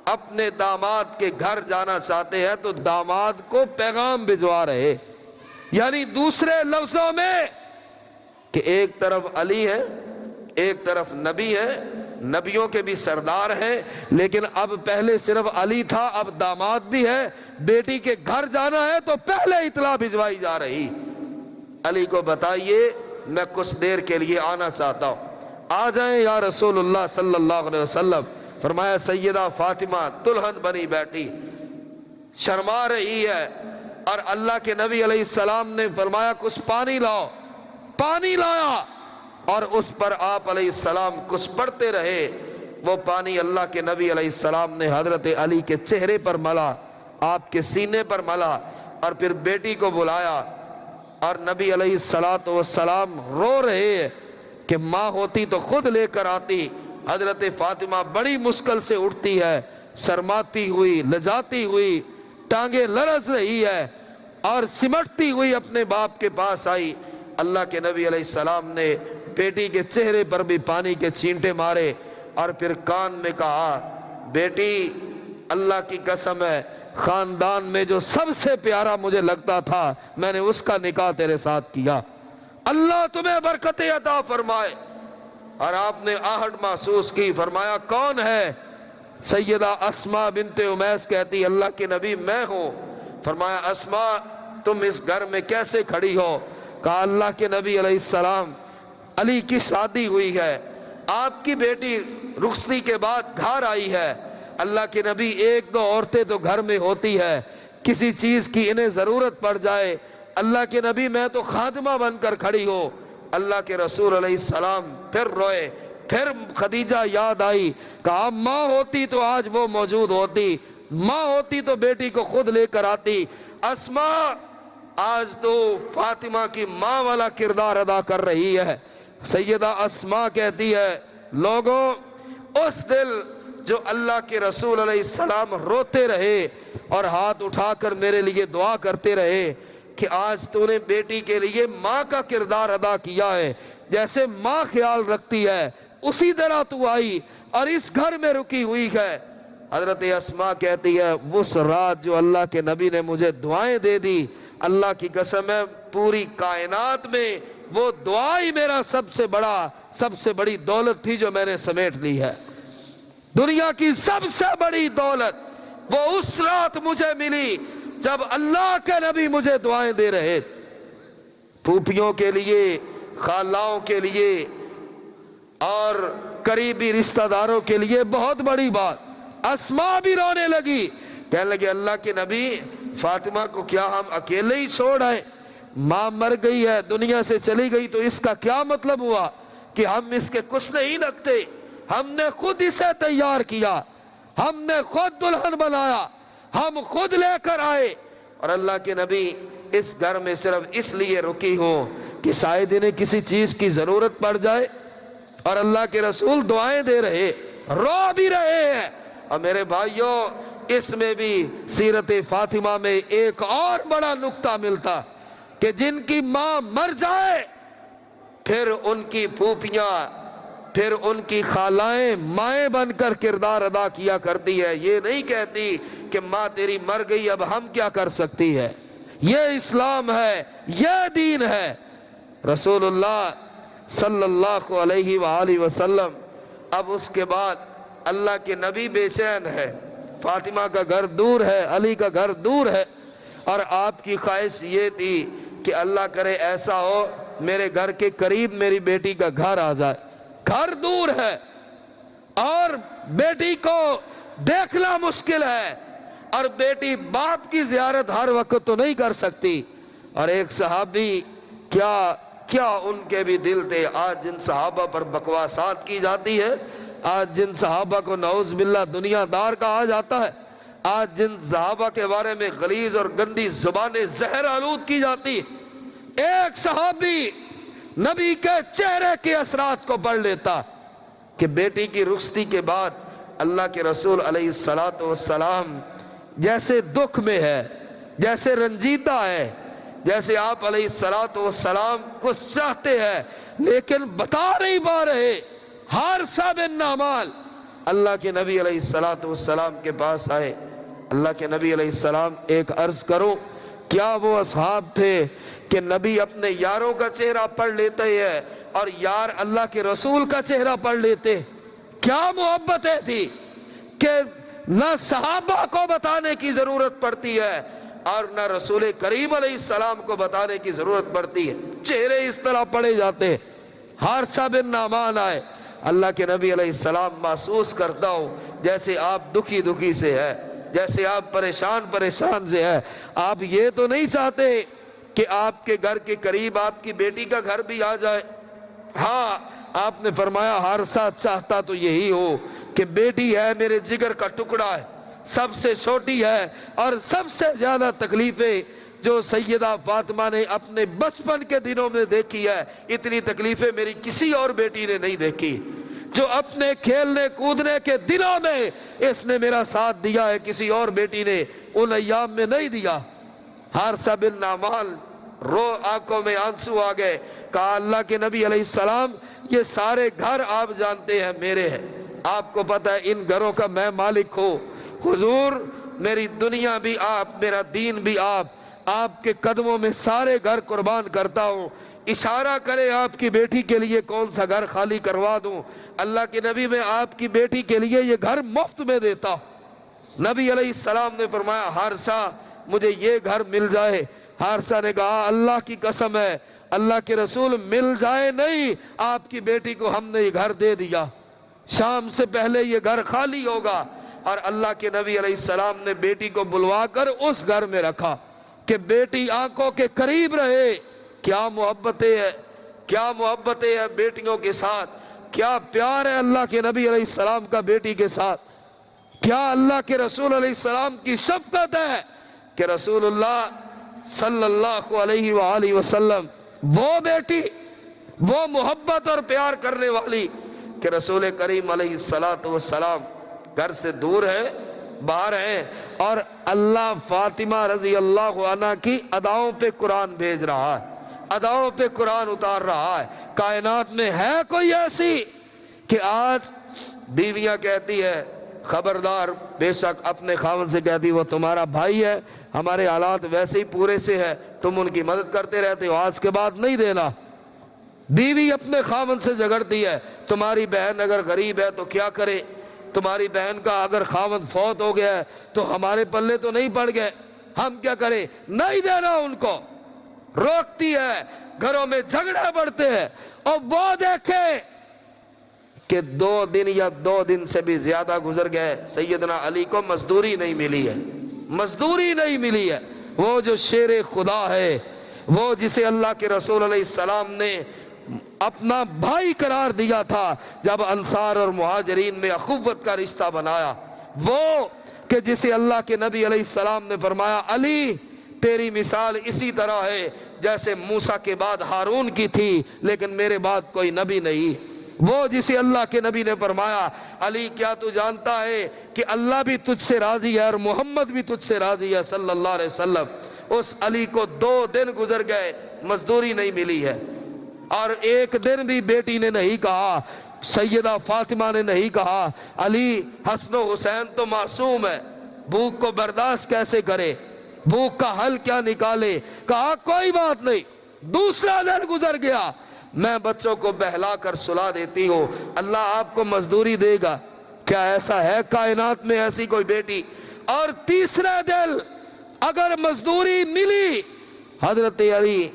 اپنے داماد کے گھر جانا چاہتے ہیں تو داماد کو پیغام بھجوا رہے، یعنی دوسرے لفظوں میں کہ ایک طرف علی ہے، ایک طرف نبی ہے، نبیوں کے بھی سردار ہیں، لیکن اب پہلے صرف علی تھا، اب داماد بھی ہے، بیٹی کے گھر جانا ہے تو پہلے اطلاع بھجوائی جا رہی، علی کو بتائیے میں کچھ دیر کے لیے آنا چاہتا ہوں، آ جائیں یا رسول اللہ صلی اللہ علیہ وسلم۔ فرمایا سیدہ فاطمہ دلہن بنی بیٹھی شرما رہی ہے، اور اللہ کے نبی علیہ السلام نے فرمایا کچھ پانی لاؤ، پانی لایا، اور اس پر آپ علیہ السلام کچھ پڑھتے رہے، وہ پانی اللہ کے نبی علیہ السلام نے حضرت علی کے چہرے پر ملا، آپ کے سینے پر ملا، اور پھر بیٹی کو بلایا، اور نبی علیہ السلام رو رہے ہیں کہ ماں ہوتی تو خود لے کر آتی۔ حضرت فاطمہ بڑی مشکل سے اٹھتی ہے، شرماتی ہوئی، لجاتی ہوئی، ٹانگیں لرز رہی ہے، اور سمٹتی ہوئی اپنے باپ کے پاس آئی۔ اللہ کے نبی علیہ السلام نے بیٹی کے چہرے پر بھی پانی کے چھینٹے مارے، اور پھر کان میں کہا بیٹی اللہ کی قسم ہے خاندان میں جو سب سے پیارا مجھے لگتا تھا میں نے اس کا نکاح تیرے ساتھ کیا، اللہ تمہیں برکتیں عطا فرمائے۔ اور آپ نے آہٹ محسوس کی، فرمایا کون ہے؟ سیدہ اسماء بنت امیس کہتی اللہ کے نبی میں ہوں۔ فرمایا اسماء تم اس گھر میں کیسے کھڑی ہو؟ کہا اللہ کے نبی علیہ السلام علی کی شادی ہوئی ہے، آپ کی بیٹی رخصتی کے بعد گھر آئی ہے، اللہ کے نبی ایک دو عورتیں تو گھر میں ہوتی ہے، کسی چیز کی انہیں ضرورت پڑ جائے، اللہ کے نبی میں تو خادمہ بن کر کھڑی ہو۔ اللہ کے رسول علیہ السلام پھر روئے، پھر خدیجہ یاد آئی، کہا ماں ہوتی تو آج وہ موجود ہوتی، ماں ہوتی تو بیٹی کو خود لے کر آتی۔ اسماء آج تو فاطمہ کی ماں والا کردار ادا کر رہی ہے۔ سیدہ اسماء کہتی ہے لوگوں اس دل جو اللہ کے رسول علیہ السلام روتے رہے اور ہاتھ اٹھا کر میرے لیے دعا کرتے رہے کہ آج تو نے بیٹی کے لیے ماں کا کردار ادا کیا ہے، جیسے ماں خیال رکھتی ہے اسی طرح تو آئی اور اس گھر میں رکی ہوئی ہے۔ حضرت اسماء کہتی ہے اس رات جو اللہ کے نبی نے مجھے دعائیں دے دی، اللہ کی قسم ہے پوری کائنات میں وہ دعا ہی میرا سب سے بڑی دولت تھی جو میں نے سمیٹ لی ہے۔ دنیا کی سب سے بڑی دولت وہ اس رات مجھے ملی جب اللہ کے نبی مجھے دعائیں دے رہے، پھوپھیوں کے لیے، خالاؤں کے لیے اور قریبی رشتہ داروں کے لیے بہت بڑی بات۔ اسماء بھی رونے لگی، کہنے لگے اللہ کے نبی فاطمہ کو کیا ہم اکیلے ہی چھوڑ آئے؟ ماں مر گئی ہے، دنیا سے چلی گئی، تو اس کا کیا مطلب ہوا کہ ہم اس کے کچھ نہیں لگتے؟ ہم نے خود اسے تیار کیا، ہم نے خود دلہن بنایا، ہم خود لے کر آئے، اور اللہ کے نبی اس گھر میں صرف اس لیے رکی ہوں کہ شاید انہیں کسی چیز کی ضرورت پڑ جائے، اور اللہ کے رسول دعائیں دے رہے، رو بھی رہے ہیں۔ اور میرے بھائیوں، اس میں بھی سیرت فاطمہ میں ایک اور بڑا نکتہ ملتا کہ جن کی ماں مر جائے پھر ان کی پھوپھیاں، پھر ان کی خالائیں مائیں بن کر کردار ادا کیا کرتی ہے، یہ نہیں کہتی کہ ماں تیری مر گئی اب ہم کیا کر سکتی ہے۔ یہ اسلام ہے، یہ دین ہے۔ رسول اللہ صلی اللہ علیہ وآلہ وسلم اب اس کے بعد اللہ کے نبی بے چین ہے، فاطمہ کا گھر دور ہے، علی کا گھر دور ہے، اور آپ کی خواہش یہ تھی کہ اللہ کرے ایسا ہو میرے گھر کے قریب میری بیٹی کا گھر آ جائے۔ گھر دور ہے اور بیٹی کو دیکھنا مشکل ہے، اور بیٹی باپ کی زیارت ہر وقت تو نہیں کر سکتی۔ اور ایک صحابی، کیا ان کے بھی دل تھے۔ آج جن صحابہ پر بکواسات کی جاتی ہے، آج جن صحابہ کو نعوذ باللہ دنیا دار کہا جاتا ہے، آج جن صحابہ کے بارے میں غلیظ اور گندی زبانیں زہر آلود کی جاتی ہے، ایک صحابی نبی کے چہرے کے اثرات کو پڑھ لیتا کہ بیٹی کی رخصتی کے بعد اللہ کے رسول علیہ السلام جیسے دکھ میں ہے، جیسے رنجیدہ ہے، جیسے آپ علیہ السلام کچھ چاہتے ہیں لیکن بتا نہیں پا رہے۔ حارثہ بن نعمان اللہ کے نبی علیہ السلام کے پاس آئے۔ اللہ کے نبی علیہ السلام، ایک عرض کرو، کیا وہ اصحاب تھے کہ نبی اپنے یاروں کا چہرہ پڑھ لیتے ہیں اور یار اللہ کے رسول کا چہرہ پڑھ لیتے؟ کیا محبتیں تھی کہ نہ صحابہ کو بتانے کی ضرورت پڑتی ہے اور نہ رسول کریم علیہ السلام کو بتانے کی ضرورت پڑتی ہے، چہرے اس طرح پڑھے جاتے۔ حارثہ بن نعمان آئے، اللہ کے نبی علیہ السلام محسوس کرتا ہوں جیسے آپ دکھی سے ہے، جیسے آپ پریشان سے ہے، آپ یہ تو نہیں چاہتے کہ آپ کے گھر کے قریب آپ کی بیٹی کا گھر بھی آ جائے؟ ہاں، آپ نے فرمایا حارثہ چاہتا تو یہی ہو کہ بیٹی ہے میرے جگر کا ٹکڑا ہے، سب سے چھوٹی ہے، اور سب سے زیادہ تکلیفیں جو سیدہ فاطمہ نے اپنے بچپن کے دنوں میں دیکھی ہے، اتنی تکلیفیں میری کسی اور بیٹی نے نہیں دیکھی۔ جو اپنے کھیلنے کودنے کے دنوں میں اس نے میرا ساتھ دیا ہے، کسی اور بیٹی نے ان ایام میں نہیں دیا۔ حارثہ بن نعمان آنکھوں میں آنسو آ گئے، کہا اللہ کے نبی علیہ السلام، یہ سارے گھر آپ جانتے ہیں میرے ہیں، آپ کو پتہ ہے ان گھروں کا میں مالک ہوں، حضور میری دنیا بھی آپ، میرا دین بھی آپ کے قدموں میں سارے گھر قربان کرتا ہوں، اشارہ کرے آپ کی بیٹی کے لیے کون سا گھر خالی کروا دوں۔ اللہ کے نبی، میں آپ کی بیٹی کے لیے یہ گھر مفت میں دیتا ہوں۔ نبی علیہ السلام نے فرمایا حارثہ مجھے یہ گھر مل جائے۔ حارثہ نے کہا اللہ کی قسم ہے، اللہ کے رسول مل جائے نہیں، آپ کی بیٹی کو ہم نے یہ گھر دے دیا، شام سے پہلے یہ گھر خالی ہوگا۔ اور اللہ کے نبی علیہ السلام نے بیٹی کو بلوا کر اس گھر میں رکھا کہ بیٹی آنکھوں کے قریب رہے۔ کیا محبتیں ہے، کیا محبتیں ہیں بیٹیوں کے ساتھ، کیا پیار ہے اللہ کے نبی علیہ السلام کا بیٹی کے ساتھ، کیا اللہ کے رسول علیہ السلام کی شفقت ہے کہ رسول اللہ صلی اللہ علیہ وآلہ وسلم وہ بیٹی، وہ محبت اور پیار کرنے والی کہ رسول کریم علیہ السلام گھر سے دور ہے، باہر ہیں، اور اللہ فاطمہ رضی اللہ عنہ کی اداؤں پہ قرآن بھیج رہا ہے، اداؤں پہ قرآن اتار رہا ہے۔ کائنات میں ہے کوئی ایسی کہ آج بیویاں کہتی ہے خبردار، بے شک اپنے خاوند سے کہتی وہ تمہارا بھائی ہے، ہمارے حالات ویسے ہی پورے سے ہے، تم ان کی مدد کرتے رہتے ہو، آج کے بعد نہیں دینا۔ بیوی اپنے خاوند سے جھگڑتی ہے، تمہاری بہن اگر غریب ہے تو کیا کرے، تمہاری بہن کا اگر خاوند فوت ہو گیا ہے تو ہمارے پلے تو نہیں پڑ گئے، ہم کیا کریں، نہیں دینا ان کو، روکتی ہے، گھروں میں جھگڑے بڑھتے ہیں۔ اور وہ دیکھیں کہ 2 دن یا 2 دن سے بھی زیادہ گزر گئے، سیدنا علی کو مزدوری نہیں ملی ہے، مزدوری نہیں ملی ہے۔ وہ جو شیر خدا ہے، وہ جسے اللہ کے رسول علیہ السلام نے اپنا بھائی قرار دیا تھا جب انصار اور مہاجرین میں اخوت کا رشتہ بنایا، وہ کہ جسے اللہ کے نبی علیہ السلام نے فرمایا علی تیری مثال اسی طرح ہے جیسے موسیٰ کے بعد ہارون کی تھی لیکن میرے بعد کوئی نبی نہیں، وہ جسے اللہ کے نبی نے فرمایا علی کیا تو جانتا ہے کہ اللہ بھی تجھ سے راضی ہے اور محمد بھی تجھ سے راضی ہے صلی اللہ علیہ وسلم۔ اس علی کو 2 دن گزر گئے، مزدوری نہیں ملی ہے، اور ایک دن بھی بیٹی نے نہیں کہا، سیدہ فاطمہ نے نہیں کہا علی حسن و حسین تو معصوم ہے، بھوک کو برداشت کیسے کرے، بھوک کا حل کیا نکالے، کہا کوئی بات نہیں۔ دوسرا دن گزر گیا، میں بچوں کو بہلا کر سلا دیتی ہوں، اللہ آپ کو مزدوری دے گا، کیا ایسا ہے کائنات میں ایسی کوئی بیٹی؟ اور تیسرے دن اگر مزدوری ملی، حضرت علی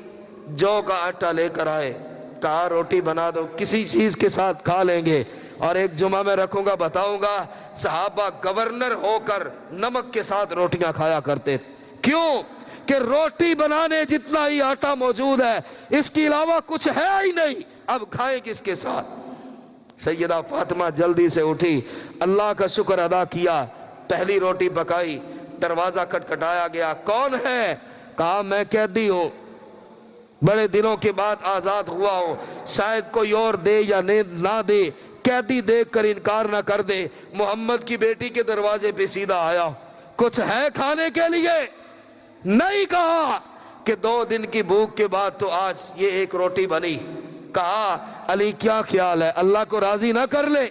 جو کا آٹا لے کر آئے، کہا روٹی بنا دو، کسی چیز کے ساتھ کھا لیں گے، اور ایک جمعہ میں رکھوں گا بتاؤں گا صحابہ گورنر ہو کر نمک کے ساتھ روٹیاں کھایا کرتے، کیوں کہ روٹی بنانے جتنا ہی آٹا موجود ہے اس کے علاوہ کچھ ہے ہی نہیں، اب کھائیں کس کے ساتھ؟ سیدہ فاطمہ جلدی سے اٹھی، اللہ کا شکر ادا کیا، پہلی روٹی پکائی، دروازہ کھٹکھٹایا گیا، کون ہے؟ کہا میں قیدی ہوں، بڑے دنوں کے بعد آزاد ہوا ہوں، شاید کوئی اور دے یا نہ دے، قیدی دیکھ کر انکار نہ کر دے، محمد کی بیٹی کے دروازے پہ سیدھا آیا، کچھ ہے کھانے کے لیے؟ نہیں کہا کہ 2 دن کی بھوک کے بعد تو آج یہ ایک روٹی بنی۔ کہا علی کیا خیال ہے، اللہ کو راضی نہ کر لے؟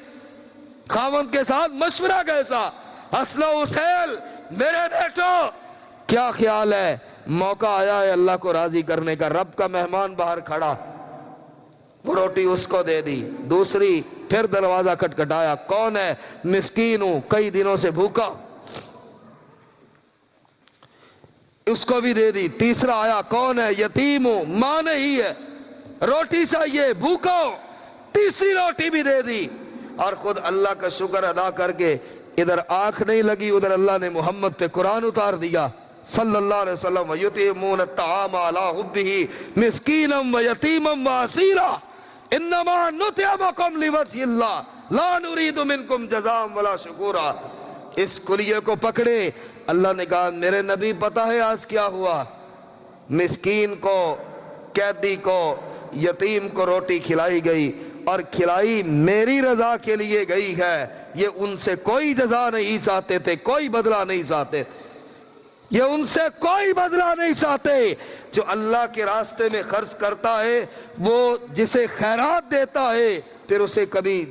خاوند کے ساتھ مشورہ کیسا؟ حسن و حسین میرے بیٹو کیا خیال ہے؟ موقع آیا ہے اللہ کو راضی کرنے کا، رب کا مہمان باہر کھڑا، وہ روٹی اس کو دے دی، دوسری پھر دروازہ کھٹکھٹایا، کون ہے؟ مسکین ہوں، کئی دنوں سے بھوکا، اس کو بھی دے دی، تیسرا آیا، کون ہے؟ یتیم ہوں، ماں نہیں ہے، روٹی چاہیے، بھوکا، تیسری روٹی بھی دے دی، اور خود اللہ کا شکر ادا کر کے ادھر آنکھ نہیں لگی، ادھر اللہ نے محمد پہ قرآن اتار دیا صلی اللہ علیہ وسلم، وَيُطْعِمُونَ الطَّعَامَ عَلَىٰ حُبِّهِ مِسْكِينًا وَيَتِيمًا وَأَسِيرًا إِنَّمَا نُطْعِمُكُمْ لِوَجْهِ اللَّهِ لَا نُرِيدُ مِنكُمْ جَزَاءً وَلَا شُكُورًا۔ اس کلیے کو پکڑے، اللہ نے کہا میرے نبی پتہ ہے آج کیا ہوا؟ مسکین کو، قیدی کو، یتیم کو روٹی کھلائی گئی، اور کھلائی میری رضا کے لیے گئی ہے، یہ ان سے کوئی جزا نہیں چاہتے تھے، کوئی بدلہ نہیں چاہتے تھے، یہ ان سے کوئی بدلہ نہیں چاہتے۔ جو اللہ کے راستے میں خرچ کرتا ہے، وہ جسے خیرات دیتا ہے پھر اسے کبھی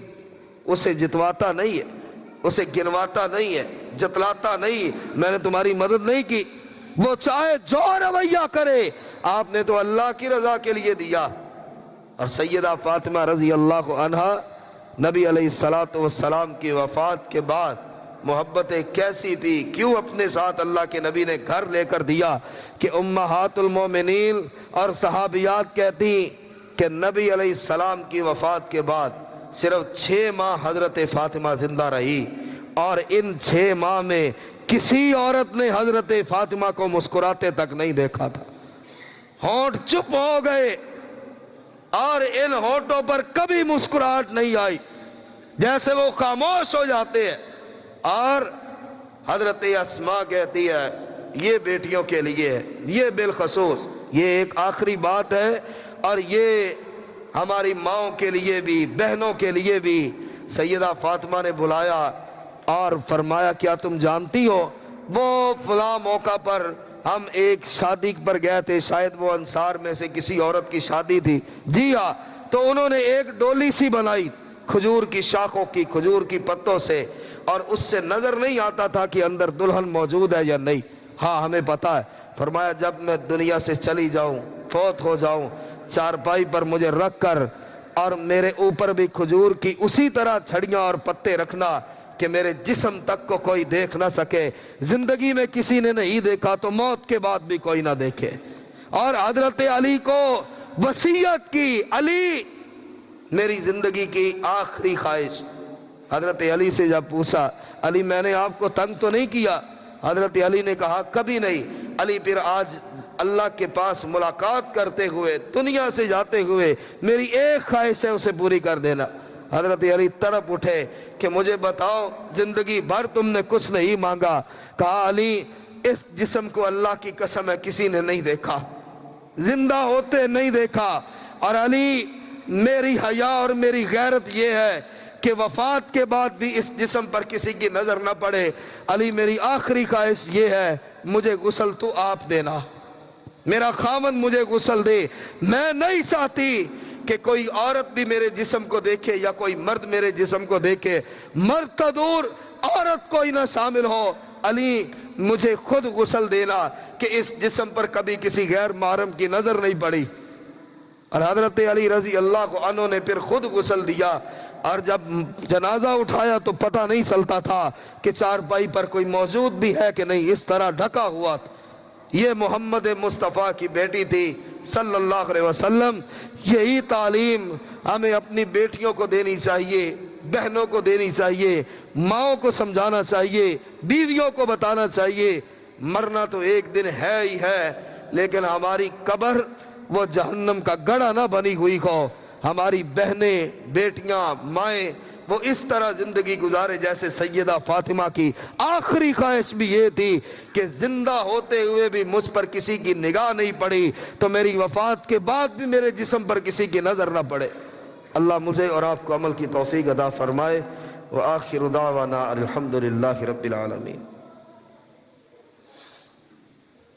اسے جتواتا نہیں ہے، اسے گنواتا نہیں ہے، جتلاتا نہیں میں نے تمہاری مدد نہیں کی، وہ چاہے جو رویہ کرے، آپ نے تو اللہ کی رضا کے لیے دیا۔ اور سیدہ فاطمہ رضی اللہ عنہا نبی علیہ السلام کی وفات کے بعد محبتیں کیسی تھی، کیوں اپنے ساتھ اللہ کے نبی نے گھر لے کر دیا کہ امہات المومنین اور صحابیات کہتی کہ نبی علیہ السلام کی وفات کے بعد صرف 6 ماہ حضرت فاطمہ زندہ رہی، اور ان 6 ماہ میں کسی عورت نے حضرت فاطمہ کو مسکراتے تک نہیں دیکھا تھا، ہونٹ چپ ہو گئے، اور ان ہونٹوں پر کبھی مسکراہٹ نہیں آئی، جیسے وہ خاموش ہو جاتے ہیں۔ اور حضرت اسماء کہتی ہے یہ بیٹیوں کے لیے ہے، یہ بالخصوص یہ ایک آخری بات ہے، اور یہ ہماری ماؤں کے لیے بھی، بہنوں کے لیے بھی۔ سیدہ فاطمہ نے بلایا اور فرمایا کیا تم جانتی ہو وہ فلاں موقع پر ہم ایک شادی پر گئے تھے، شاید وہ انصار میں سے کسی عورت کی شادی تھی، جی ہاں، تو انہوں نے ایک ڈولی سی بنائی کھجور کی شاخوں کی، کھجور کی پتوں سے، اور اس سے نظر نہیں آتا تھا کہ اندر دلہن موجود ہے یا نہیں، ہاں ہمیں پتا ہے۔ فرمایا جب میں دنیا سے چلی جاؤں، فوت ہو جاؤں، چارپائی پر مجھے رکھ کر اور میرے اوپر بھی کھجور کی اسی طرح چھڑیاں اور پتے رکھنا کہ میرے جسم تک کو کوئی دیکھ نہ سکے، زندگی میں کسی نے نہیں دیکھا تو موت کے بعد بھی کوئی نہ دیکھے۔ اور حضرت علی کو وصیت کی، علی میری زندگی کی آخری خواہش۔ حضرت علی سے جب پوچھا علی میں نے آپ کو تنگ تو نہیں کیا؟ حضرت علی نے کہا کبھی نہیں، علی پھر آج اللہ کے پاس ملاقات کرتے ہوئے دنیا سے جاتے ہوئے میری ایک خواہش ہے اسے پوری کر دینا۔ حضرت علی تڑپ اٹھے کہ مجھے بتاؤ زندگی بھر تم نے کچھ نہیں مانگا۔ کہا علی اس جسم کو اللہ کی قسم ہے کسی نے نہیں دیکھا، زندہ ہوتے نہیں دیکھا، اور علی میری حیا اور میری غیرت یہ ہے کہ وفات کے بعد بھی اس جسم پر کسی کی نظر نہ پڑے۔ علی میری آخری خواہش یہ ہے مجھے غسل تو آپ دینا، میرا خاوند مجھے غسل دے، میں نہیں چاہتی کہ کوئی عورت بھی میرے جسم کو دیکھے یا کوئی مرد میرے جسم کو دیکھے، مرد تو دور عورت کوئی نہ شامل ہو، علی مجھے خود غسل دینا کہ اس جسم پر کبھی کسی غیر محرم کی نظر نہیں پڑی۔ اور حضرت علی رضی اللہ عنہ نے پھر خود غسل دیا، اور جب جنازہ اٹھایا تو پتہ نہیں چلتا تھا کہ چارپائی پر کوئی موجود بھی ہے کہ نہیں، اس طرح ڈھکا ہوا تھا۔ یہ محمد مصطفیٰ کی بیٹی تھی صلی اللہ علیہ وسلم۔ یہی تعلیم ہمیں اپنی بیٹیوں کو دینی چاہیے، بہنوں کو دینی چاہیے، ماؤں کو سمجھانا چاہیے، بیویوں کو بتانا چاہیے مرنا تو ایک دن ہے ہی ہے، لیکن ہماری قبر وہ جہنم کا گڑھا نہ بنی ہوئی ہو۔ ہماری بہنیں، بیٹیاں، مائیں وہ اس طرح زندگی گزارے جیسے سیدہ فاطمہ کی آخری خواہش بھی یہ تھی کہ زندہ ہوتے ہوئے بھی مجھ پر کسی کی نگاہ نہیں پڑی تو میری وفات کے بعد بھی میرے جسم پر کسی کی نظر نہ پڑے۔ اللہ مجھے اور آپ کو عمل کی توفیق عطا فرمائے۔ وآخر دعوانا الحمدللہ رب العالمین۔